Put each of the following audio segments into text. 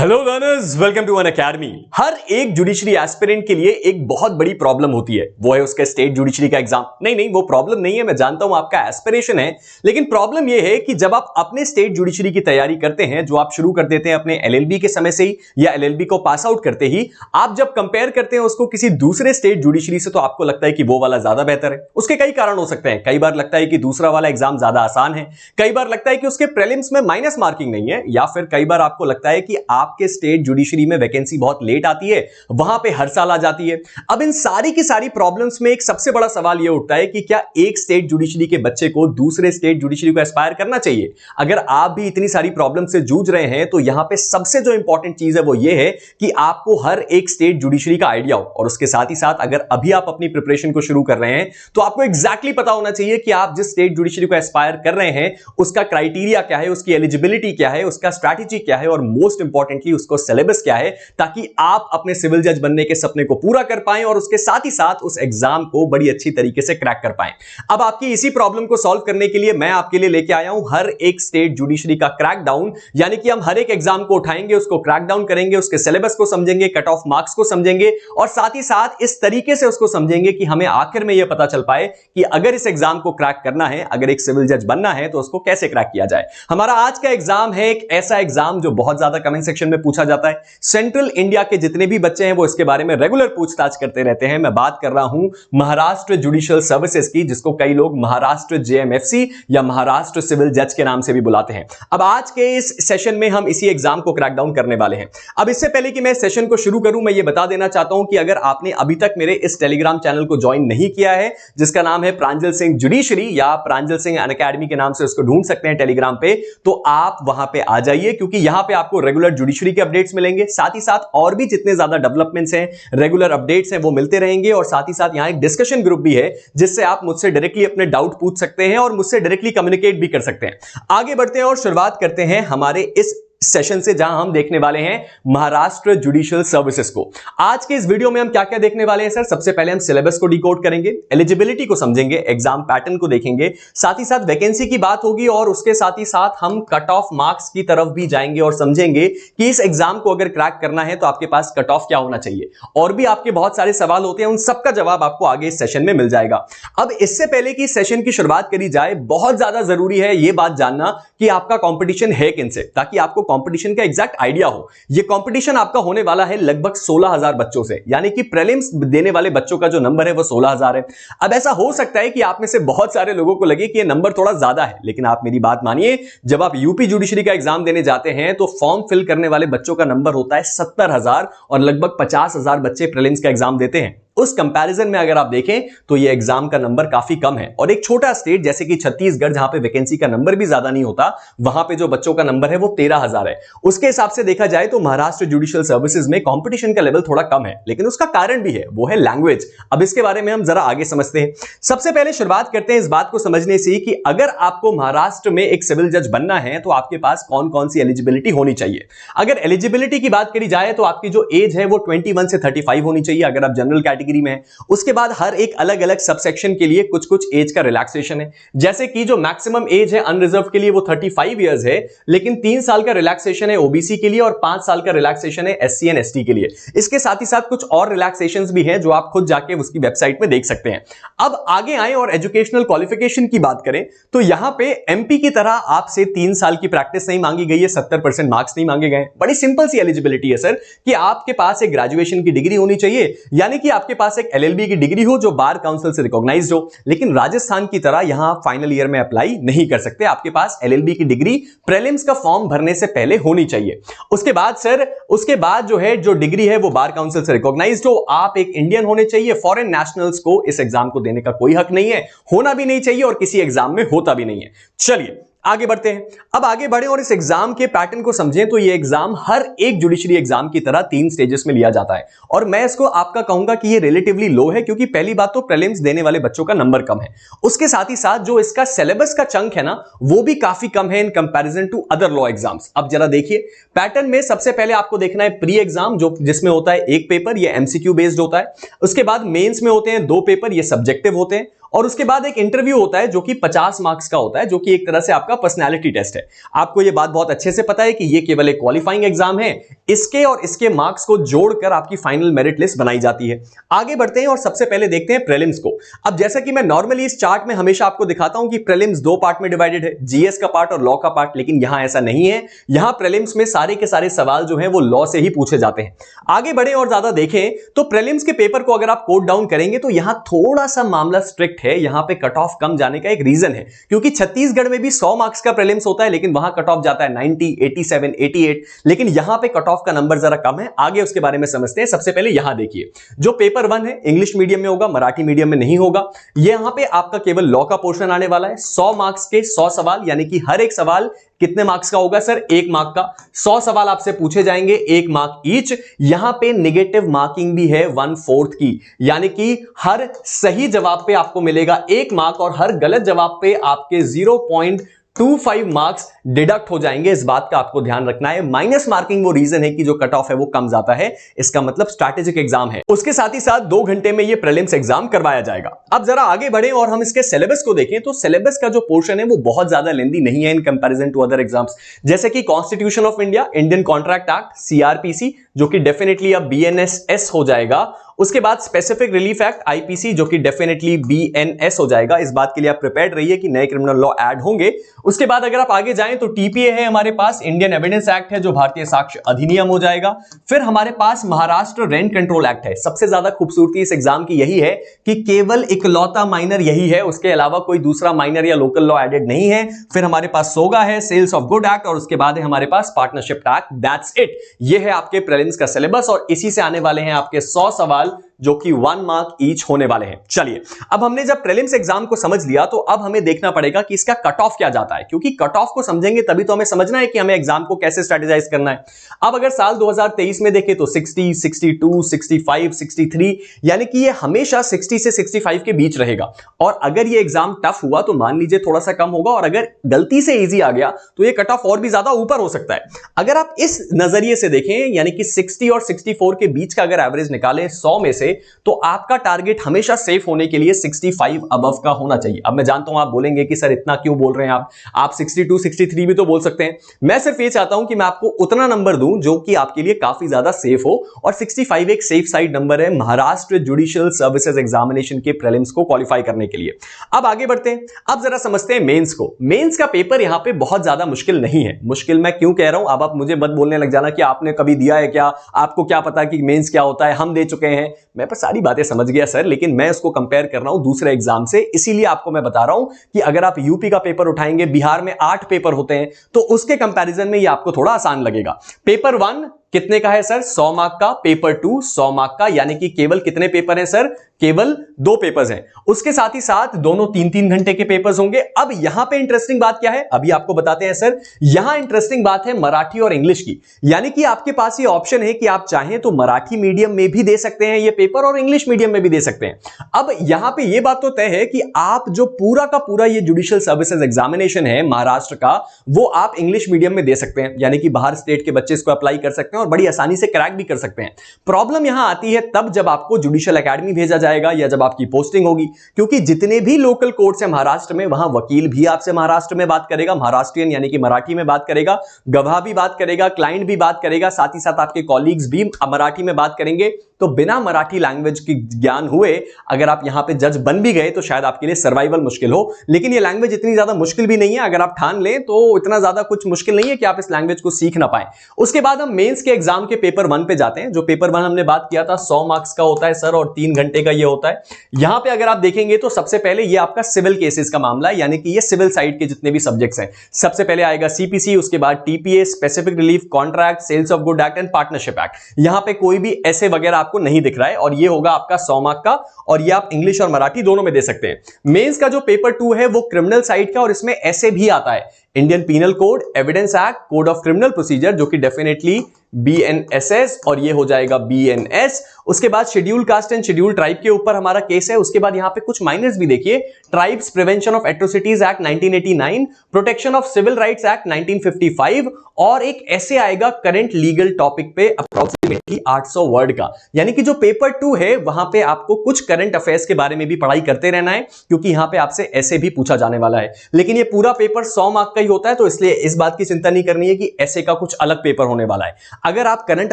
Hello learners, welcome to Unacademy. हर एक judiciary aspirant के लिए एक बहुत बड़ी प्रॉब्लम होती है, वो है उसका स्टेट जुडिशरी का एग्जाम। नहीं, वो प्रॉब्लम नहीं है, मैं जानता हूं आपका एस्पिरेशन है, लेकिन प्रॉब्लम यह है कि जब आप अपने स्टेट जुडिशरी की तैयारी करते हैं, जो आप शुरू कर देते हैं अपने एलएलबी के समय से ही या एलएलबी को पास आउट करते ही, आप जब कंपेयर करते हैं उसको किसी दूसरे स्टेट जुडिशरी से, तो आपको लगता है कि वो वाला ज्यादा बेहतर है। उसके कई कारण हो सकते हैं। कई बार लगता है कि दूसरा वाला एग्जाम ज्यादा आसान है, कई बार लगता है कि उसके प्रीलिम्स में माइनस मार्किंग नहीं है, या फिर कई बार आपको लगता है कि आपके स्टेट जुडिशरी में वैकेंसी बहुत लेट आती है, वहां पे हर साल आ जाती है। अब इन सारी की सारी प्रॉब्लम्स में एक सबसे बड़ा सवाल यह उठता है कि क्या एक स्टेट जुडिशरी के बच्चे को दूसरे स्टेट जुडिशरी को एस्पायर करना चाहिए? अगर आप भी इतनी सारी प्रॉब्लम से जूझ रहे हैं, तो यहां पे सबसे जो इंपॉर्टेंट चीज है वो ये है कि आपको हर एक स्टेट जुडिशरी का आइडिया हो, और उसके साथ ही साथ अगर अभी आप अपनी प्रिपरेशन को शुरू कर रहे हैं, तो आपको एग्जैक्टली पता होना चाहिए कि आप जिस स्टेट जुडिशरी को एस्पायर कर रहे हैं उसका क्राइटेरिया क्या है, उसकी एलिजिबिलिटी क्या है, उसका स्ट्रैटेजी क्या है, और मोस्ट इंपॉर्टेंटली उसको सिलेबस क्या है, ताकि आप अपने सिविल जज बनने के सपने को पूरा कर पाएं और उसके साथ ही साथ उस एग्जाम को बड़ी अच्छी तरीके से क्रैक कर पाएं। अब आपकी इसी प्रॉब्लम को सॉल्व करने के लिए मैं आपके लिए लेके आया हूं हर एक स्टेट जुडिशरी का क्रैक डाउन, यानी कि हम हर एक एग्जाम को उठाएंगे, उसको क्रैक डाउन करेंगे, उसके सिलेबस को समझेंगे, कट ऑफ मार्क्स को समझेंगे, और साथ ही साथ इस तरीके से उसको समझेंगे कि हमें आखिर में यह पता चल पाए कि अगर इस एग्जाम को क्रैक करना है, अगर एक सिविल जज बनना है, तो उसको कैसे क्रैक किया जाए। हमारा आज का एग्जाम है एक ऐसा एग्जाम जो बहुत ज्यादा कमेंट सेक्शन में पूछा जाता है। सेंट्रल इंडिया के जितने भी बच्चे हैं वो इसके बारे में रेगुलर पूछताछ करते रहते हैं। मैं बात कर रहा हूं महाराष्ट्र जुडिशियल सर्विसेज की, जिसको कई लोग महाराष्ट्र जेएमएफसी या महाराष्ट्र सिविल जज के नाम से भी बुलाते हैं। अब आज के इस सेशन में हम इसी एग्जाम को क्रैक डाउन करने वाले हैं। अब इससे पहले कि मैं सेशन को शुरू करूं, मैं ये बता देना चाहता हूं कि अगर आपने अभी तक मेरे इस टेलीग्राम चैनल को ज्वाइन नहीं किया है, जिसका नाम है प्रांजल सिंह जुडिशरी या प्रांजल सिंह अनअकैडमी के नाम से उसको ढूंढ सकते हैं टेलीग्राम पे, तो आप वहां पे आ जाइए, क्योंकि यहां पे आपको रेगुलर जुडिशरी के अपडेट्स मिलेंगे, साथ ही साथ और भी जितने ज्यादा डेवलपमेंट्स हैं, रेगुलर अपडेट्स हैं, वो मिलते रहेंगे। और साथ ही साथ यहां एक डिस्कशन ग्रुप भी है, जिससे आप मुझसे डायरेक्टली अपने डाउट पूछ सकते हैं और मुझसे डायरेक्टली कम्युनिकेट भी कर सकते हैं। आगे बढ़ते हैं और शुरुआत करते हैं हमारे इस सेशन से, जहां हम देखने वाले हैं महाराष्ट्र जुडिशियल सर्विसेज को। आज के इस वीडियो में हम क्या क्या देखने वाले हैं सर? सबसे पहले हम सिलेबस को डिकोड करेंगे, एलिजिबिलिटी को समझेंगे, एग्जाम पैटर्न को देखेंगे, साथ ही साथ वैकेंसी की बात होगी, और उसके साथ ही साथ हम कट ऑफ मार्क्स की तरफ भी जाएंगे और समझेंगे कि इस एग्जाम को अगर क्रैक करना है तो आपके पास कट ऑफ क्या होना चाहिए। और भी आपके बहुत सारे सवाल होते हैं, उन सबका जवाब आपको आगे इस सेशन में मिल जाएगा। अब इससे पहले कि सेशन की शुरुआत करी जाए, बहुत ज्यादा जरूरी है यह बात जानना कि आपका कॉम्पिटिशन है किनसे, ताकि आपको कंपटीशन का एग्जैक्ट आइडिया हो। यह कंपटीशन आपका होने वाला है लगभग 16,000 बच्चों से, यानी कि प्रीलिम्स देने वाले बच्चों का जो नंबर है वो 16,000 है। अब ऐसा हो सकता है कि आप में से बहुत सारे लोगों को लगे कि यह नंबर थोड़ा ज्यादा है, लेकिन आप मेरी बात मानिए, जब आप यूपी जुडिशरी का एग्जाम देने जाते हैं तो फॉर्म फिल करने वाले बच्चों का नंबर होता है 70,000, और लगभग 50,000 बच्चे प्रीलिम्स का एग्जाम देते हैं। उस कंपैरिजन में अगर आप देखें तो ये एग्जाम का नंबर काफी कम है, और एक छोटा स्टेट जैसे कि छत्तीसगढ़, जहां पे वैकेंसी का नंबर भी ज्यादा नहीं होता, वहां पे जो बच्चों का नंबर है वो 13,000 है। उसके हिसाब से देखा जाए तो महाराष्ट्र जुडिशियल सर्विसेज में कंपटीशन का लेवल थोड़ा कम है, लेकिन उसका कारण भी है, वो है लैंग्वेज। अब इसके बारे में हम जरा आगे समझते हैं। सबसे पहले शुरुआत करते हैं इस बात को समझने से कि अगर आपको महाराष्ट्र में एक सिविल जज बनना है तो आपके पास कौन कौन सी एलिजिबिलिटी होनी चाहिए। अगर एलिजिबिलिटी की बात करी जाए तो आपकी जो एज है वो 21 से 35 होनी चाहिए, अगर आप जनरल कैटेगरी में है। उसके बाद हर एक अलग अलग सबसेक्शन के लिए कुछ कुछ एज का रिलैक्सेशन है, जैसे कि जो मैक्सिमम एज है अनरिजर्व के लिए वो 35 इयर्स है, लेकिन 3 साल का रिलैक्सेशन है ओबीसी के लिए और 5 साल का रिलैक्सेशन है एससी एंड एसटी के लिए। इसके साथ ही साथ कुछ और रिलैक्सेशंस भी हैं जो आप खुद जाके उसकी वेबसाइट में देख सकते हैं। अब आगे आए और एजुकेशनल क्वालिफिकेशन की बात करें तो यहां पे एमपी की तरह आपसे 3 साल की प्रैक्टिस नहीं मांगी गई है, 70% मार्क्स नहीं मांगे गए। बड़ी सिंपल सी एलिजिबिलिटी है सर, कि आपके पास एक ग्रेजुएशन की डिग्री होनी चाहिए, यानी कि आपके पास एक एलएलबी की डिग्री हो जो बार काउंसिल से रिकॉग्नाइज्ड हो। लेकिन राजस्थान की तरह यहां फाइनल ईयर में अप्लाई नहीं कर सकते, आपके पास एलएलबी की डिग्री प्रीलिम्स का फॉर्म भरने से पहले होनी चाहिए। उसके बाद सर, उसके बाद जो है जो डिग्री है वो बार काउंसिल से रिकॉग्नाइज्ड हो, आप एक इंडियन होने चाहिए। फॉरेन नेशनल्स को इस एग्जाम को देने का कोई हक नहीं है, होना भी नहीं चाहिए, और किसी एग्जाम में होता भी नहीं है। चलिए आगे बढ़ते हैं। अब आगे बढ़े और इस एग्जाम के पैटर्न को समझें तो ये एग्जाम हर एक जुडिशरी एग्जाम की तरह 3 स्टेजेस में लिया जाता है, और मैं इसको आपका कहूंगा कि ये रिलेटिवली लो है, क्योंकि पहली बात तो प्रीलिम्स देने वाले बच्चों का नंबर कम है। उसके साथ ही साथ जो इसका सिलेबस का चंक है ना, वो भी काफी कम है in comparison to other law exams. अब जरा देखिए पैटर्न में, सबसे पहले आपको देखना है प्री एग्जाम, जो जिसमें होता है एक पेपर, ये एमसीक्यू बेस्ड होता है। उसके बाद मेंस में होते हैं 2 पेपर, ये सब्जेक्टिव होते हैं। और उसके बाद एक इंटरव्यू होता है जो कि 50 मार्क्स का होता है, जो कि एक तरह से आपका पर्सनैलिटी टेस्ट है। आपको यह बात बहुत अच्छे से पता है कि यह केवल एक क्वालिफाइंग एग्जाम है, इसके और इसके मार्क्स को जोड़कर आपकी फाइनल मेरिट लिस्ट बनाई जाती है। आगे बढ़ते हैं और सबसे पहले देखते हैं प्रीलिम्स को। अब जैसा कि मैं नॉर्मली इस चार्ट में हमेशा आपको दिखाता हूं कि प्रीलिम्स दो पार्ट में डिवाइडेड है, जीएस का पार्ट और लॉ का पार्ट, लेकिन यहां ऐसा नहीं है। यहां प्रीलिम्स में सारे के सारे सवाल जो हैं वो लॉ से ही पूछे जाते हैं। आगे बढ़े और ज्यादा देखें तो प्रीलिम्स के पेपर को अगर आप कोट डाउन करेंगे तो यहां थोड़ा सा मामला स्ट्रिक्ट है। यहां पे कट ऑफ कम जाने का एक रीजन है, क्योंकि छत्तीसगढ़ में भी 100 मार्क्स का प्रीलिम्स होता है, लेकिन वहां कट ऑफ जाता है 90, 87, 88, लेकिन यहां पे कट ऑफ का नंबर जरा कम है। आगे उसके बारे में समझते हैं। सबसे पहले यहां देखिए, जो पेपर 1 है इंग्लिश मीडियम में होगा, मराठी मीडियम में नहीं होगा। यहां पे आपका केवल लॉ का पोर्शन आने वाला है। 100 मार्क्स के 100 सवाल, यानी कि हर एक सवाल कितने मार्क्स का होगा सर? 1 मार्क का। 100 सवाल आपसे पूछे जाएंगे, 1 मार्क ईच। यहां पे नेगेटिव मार्किंग भी है 1/4 की, यानी कि हर सही जवाब पे आपको मिलेगा 1 मार्क और हर गलत जवाब पे आपके 0.25 मार्क्स डिडक्ट हो जाएंगे। इस बात का आपको ध्यान रखना है। माइनस मार्किंग वो रीजन है कि जो कट ऑफ है वो कम जाता है, इसका मतलब स्ट्रैटेजिक एग्जाम है। उसके साथ ही साथ 2 घंटे में ये प्रीलिम्स एग्जाम करवाया जाएगा। अब जरा आगे बढ़े और हम इसके सिलेबस को देखें तो सिलेबस का जो पोर्शन है वो बहुत ज्यादा लेंथी नहीं है in comparison to other exams, जैसे कि constitution of India, Indian contract act, CRPC, जो कि डेफिनेटली अब बीएनएसएस हो जाएगा। उसके बाद स्पेसिफिक रिलीफ एक्ट आईपीसी, जो कि डेफिनेटली बीएनएस हो जाएगा। इस बात के लिए आप प्रिपेयर्ड रहिए कि नए क्रिमिनल लॉ ऐड होंगे। उसके बाद अगर आप आगे जाएं तो टीपीए है हमारे पास, इंडियन एविडेंस एक्ट है जो भारतीय साक्ष्य अधिनियम हो जाएगा। फिर हमारे पास महाराष्ट्र रेंट कंट्रोल एक्ट है। सबसे ज्यादा खूबसूरती इस एग्जाम की यही है कि केवल इकलौता माइनर यही है, उसके अलावा कोई दूसरा माइनर या लोकल लॉ एडेड नहीं है। फिर हमारे पास सोगा है, सेल्स ऑफ गुड एक्ट, और उसके बाद है हमारे पास पार्टनरशिप एक्ट। That's it. ये है आपके प्रीलिम्स का सिलेबस और इसी से आने वाले हैं आपके 100 सवाल जो कि 1 मार्क ईच होने वाले हैं। चलिए, अब हमने जब प्रीलिम्स एग्जाम को समझ लिया तो अब हमें देखना पड़ेगा कि इसका कट ऑफ क्या जाता है, क्योंकि कट ऑफ को समझेंगे तभी तो हमें समझना है कि हमें एग्जाम को कैसे स्ट्रेटेजाइज करना है। अब अगर साल 2023 में देखें तो 60, 62, 65, 63, यानी कि ये हमेशा 60 से 65 के बीच रहेगा। और अगर ये एग्जाम टफ हुआ तो मान लीजिए थोड़ा सा कम होगा, और अगर गलती से इजी आ गया तो ये कट ऑफ और भी ज्यादा ऊपर हो सकता है। अगर आप इस नजरिए से देखें, यानी कि 60 और 64 के बीच का अगर एवरेज निकालें 100 में से, तो आपका टारगेट हमेशा सेफ होने के लिए 65 अबव का होना चाहिए। अब मैं जानता हूं आप बोलेंगे कि सर इतना क्यों बोल रहे हैं आप 62, 63 भी तो बोल सकते हैं। मैं सिर्फ ये चाहता हूं कि मैं आपको उतना नंबर दूं जो कि आपके लिए काफी ज्यादा सेफ हो, और 65 एक सेफ साइड नंबर है महाराष्ट्र जुडिशियल सर्विसेज एग्जामिनेशन के प्रीलिम्स को क्वालिफाई करने के लिए। अब आगे बढ़ते हैं। अब जरा समझते हैं मेंस को। मेंस का पेपर यहां पे बहुत ज्यादा मुश्किल नहीं है। मुश्किल मैं क्यों कह रहा हूं, अब आप मुझे मत बोलने लग जाना कि आपने कभी दिया है क्या, आपको क्या पता कि मेंस क्या होता है, हम दे चुके हैं। मैं पर सारी बातें समझ गया सर, लेकिन मैं उसको कंपेयर कर रहा हूं दूसरे एग्जाम से, इसीलिए आपको मैं बता रहा हूं कि अगर आप यूपी का पेपर उठाएंगे, बिहार में 8 पेपर होते हैं, तो उसके कंपैरिजन में ये आपको थोड़ा आसान लगेगा। पेपर 1 कितने का है सर? 100 मार्क का। पेपर 2 100 मार्क का, यानी कि केवल कितने पेपर हैं सर? केवल 2 पेपर्स हैं। उसके साथ ही साथ दोनों 3-3 घंटे के पेपर्स होंगे। अब यहां पे इंटरेस्टिंग बात क्या है, अभी आपको बताते हैं सर। यहां इंटरेस्टिंग बात है मराठी और इंग्लिश की, यानी कि आपके पास ये ऑप्शन है कि आप चाहें तो मराठी मीडियम में भी दे सकते हैं ये पेपर, और इंग्लिश मीडियम में भी दे सकते हैं। अब यहां पे ये बात तो तय है कि आप जो पूरा का पूरा ये जुडिशियल सर्विसेज एग्जामिनेशन है महाराष्ट्र का, वो आप इंग्लिश मीडियम में दे सकते हैं, यानी कि बाहर स्टेट के बच्चे इसको अप्लाई कर सकते हैं और बड़ी आसानी से क्रैक भी कर सकते हैं। प्रॉब्लम यहां आती है तब जब आपको जुडिशियल एकेडमी भेजा जाएगा या जब आपकी पोस्टिंग होगी, क्योंकि जितने भी लोकल कोर्ट्स हैं महाराष्ट्र में, वहां वकील भी आपसे महाराष्ट्र में बात करेगा, महाराष्ट्रियन यानी कि मराठी में बात करेगा, गवाह भी बात करेगा, क्लाइंट भी बात करेगा, साथ ही साथ आपके कॉलीग्स भी मराठी में बात करेंगे। तो बिना मराठी लैंग्वेज की ज्ञान हुए अगर आप यहां पे जज बन भी गए तो शायद आपके लिए सर्वाइवल मुश्किल हो। लेकिन ये लैंग्वेज इतनी ज्यादा मुश्किल भी नहीं है, अगर आप ठान लें तो इतना ज्यादा कुछ मुश्किल नहीं है कि आप इस लैंग्वेज को सीख ना पाए। उसके बाद हम मेंस के एग्जाम के पेपर 1 पे जाते हैं। जो पेपर 1 हमने बात किया था 100 मार्क्स का होता है सर, और 3 घंटे का ये होता है। यहां पे अगर आप देखेंगे तो सबसे पहले ये आपका सिविल केसेस का मामला है, यानी कि ये सिविल साइड के जितने भी सब्जेक्ट्स हैं। सबसे पहले आएगा सीपीसी, उसके बाद TPA, specific relief, contract, sales of good act and partnership act. यहां पे कोई भी ऐसे वगैरह आपको नहीं दिख रहा है, और ये होगा आपका 100 मार्क का, और ये आप इंग्लिश और मराठी दोनों में दे सकते हैं। मेंस का जो पेपर 2 है वो क्रिमिनल साइड का, और इसमें ऐसे भी आता है Indian penal code, evidence act, code of criminal procedure, जो कि डेफिनेटली BNSS और ये हो जाएगा BNS। उसके बाद schedule caste and schedule tribe के ऊपर हमारा केस है। उसके बाद यहां पे कुछ माइनर्स भी देखिए, tribes prevention of atrocities act 1989, protection of civil rights act 1955 और एक ऐसे आएगा करंट लीगल टॉपिक पे अप्रोक्सीमेटली 800 वर्ड का। यानी कि जो पेपर 2 है वहां पे आपको कुछ करंट अफेयर्स के बारे में भी पढ़ाई करते रहना है, क्योंकि यहां पे आपसे ऐसे भी पूछा जाने वाला है। लेकिन ये पूरा पेपर 100 मार्क का ही होता है, तो इसलिए इस बात की चिंता नहीं करनी है कि ऐसे का कुछ अलग पेपर होने वाला है। अगर आप करंट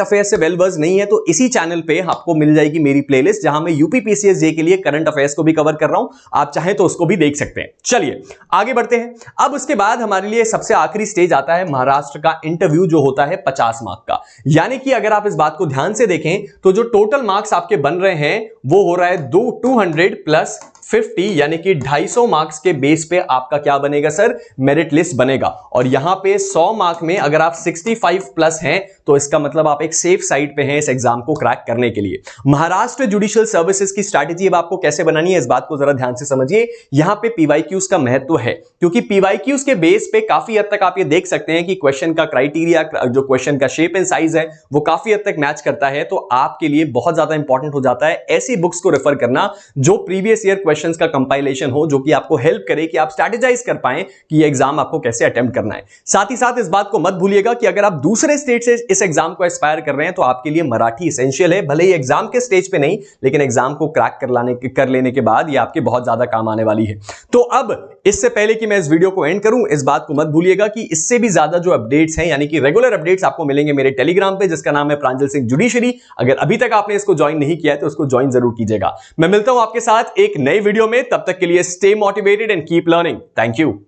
अफेयर्स से वेल वर्स नहीं है तो इसी चैनल पे आपको मिल जाएगी मेरी प्लेलिस्ट, जहां मैं यूपीपीसीएस जे के लिए करंट अफेयर्स को भी कवर कर रहा हूं। आप चाहें तो उसको भी देख सकते हैं। चलिए आगे बढ़ते हैं। अब उसके बाद हमारे लिए सबसे आखिरी स्टेज आता है महाराष्ट्र का इंटरव्यू, जो होता है 50 मार्क का। यानी कि अगर आप इस बात को ध्यान से देखें तो जो टोटल मार्क्स आपके बन रहे हैं वो हो रहा है 200 प्लस 50, यानी कि 250 मार्क्स के बेस पे आपका क्या बनेगा सर, मेरिट लिस्ट बनेगा। और यहां पे 100 मार्क में अगर आप 65 प्लस हैं तो इसका मतलब आप एक सेफ साइड पे हैं इस एग्जाम को क्रैक करने के लिए। महाराष्ट्र जुडिशियल सर्विसेज की स्ट्रैटेजी अब आपको कैसे बनानी है, इस बात को जरा ध्यान से समझिए। यहां पे पीवाईक्यूज का महत्व है, क्योंकि पीवाईक्यूज के बेस पे काफी हद तक आप ये देख सकते हैं कि क्वेश्चन का क्राइटेरिया, जो क्वेश्चन का शेप एंड साइज है वो काफी हद तक मैच करता है। तो आपके लिए बहुत ज्यादा इंपॉर्टेंट हो जाता है ऐसी बुक्स को रेफर करना जो प्रीवियस ईयर क्वेश्चंस का कंपाइलेशन हो, जो कि आपको हेल्प करे कि आप स्ट्रैटेजाइज कर पाएं कि ये एग्जाम आपको कैसे अटेम्प्ट करना है। साथ ही साथ इस बात को मत भूलिएगा कि अगर आप दूसरे स्टेट से इस एग्जाम को एस्पायर कर रहे हैं तो आपके लिए मराठी एसेंशियल है। भले ही एग्जाम के स्टेज पे नहीं, लेकिन एग्जाम को क्रैक कर लेने के बाद ये आपके बहुत ज्यादा काम आने वाली है। तो अब इससे पहले कि मैं इस वीडियो को एंड करूं, इस बात को मत भूलिएगा कि इससे भी ज्यादा जो अपडेट्स हैं, यानी कि रेगुलर अपडेट्स आपको मिलेंगे मेरे टेलीग्राम पे, जिसका नाम है प्रांजल सिंह जुडिशरी। अगर अभी तक आपने इसको ज्वाइन नहीं किया है तो इसको ज्वाइन जरूर कीजिएगा। मैं मिलता हूं आपके साथ एक नई वीडियो में, तब तक के लिए stay motivated and keep learning. Thank you.